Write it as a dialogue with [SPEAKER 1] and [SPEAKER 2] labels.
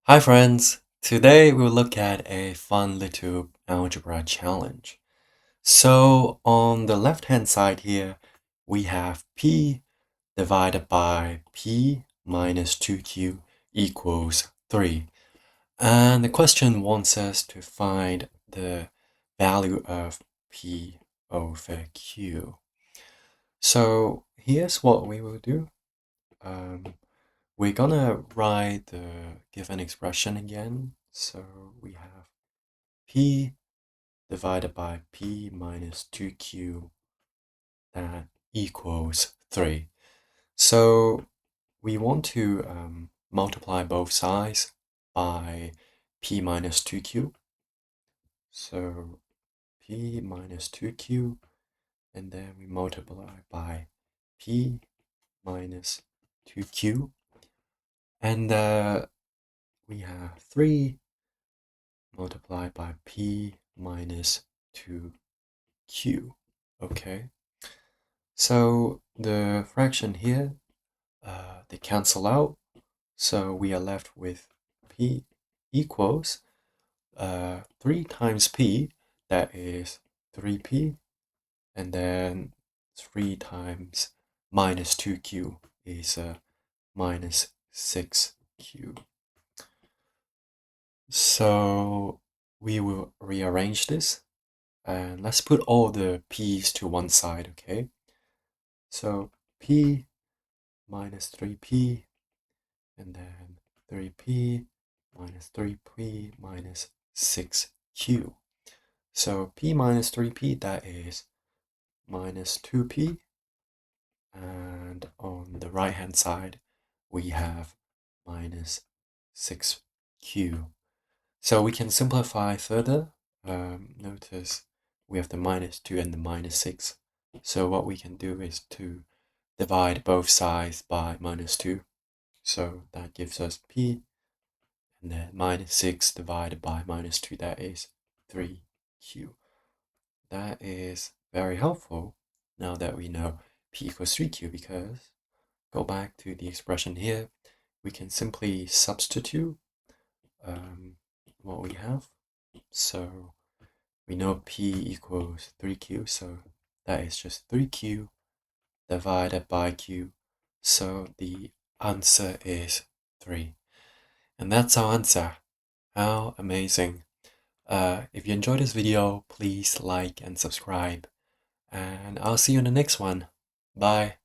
[SPEAKER 1] Hi friends! Today we'll look at a fun little algebra challenge. So on the left hand side here, we have p divided by p minus 2q equals 3. And the question wants us to find the value of p over q. So here's what we will do. We're gonna write the given expression again. So we have p divided by p minus 2q that equals 3. So we want to multiply both sides by p minus 2q. So p minus 2q, and then we multiply by p minus 2q. And we have 3 multiplied by p minus 2q. Okay, so the fraction here, they cancel out. So we are left with p equals 3 times p, that is 3p, and then 3 times minus 2q is minus 6q. So we will rearrange this and let's put all the p's to one side, okay? So p minus 3p, and then 3p minus 3p minus 6q. So p minus 3p, that is minus 2p, and on the right hand side we have minus 6q. So we can simplify further. Notice we have the minus 2 and the minus 6. So what we can do is to divide both sides by minus 2. So that gives us p, and then minus 6 divided by minus 2, that is 3q. That is very helpful now that we know p equals 3q, because go back to the expression here, we can simply substitute what we have. So we know p equals 3q, so that is just 3q divided by q. So the answer is 3. And that's our answer. How amazing. If you enjoyed this video, please like and subscribe. And I'll see you in the next one. Bye.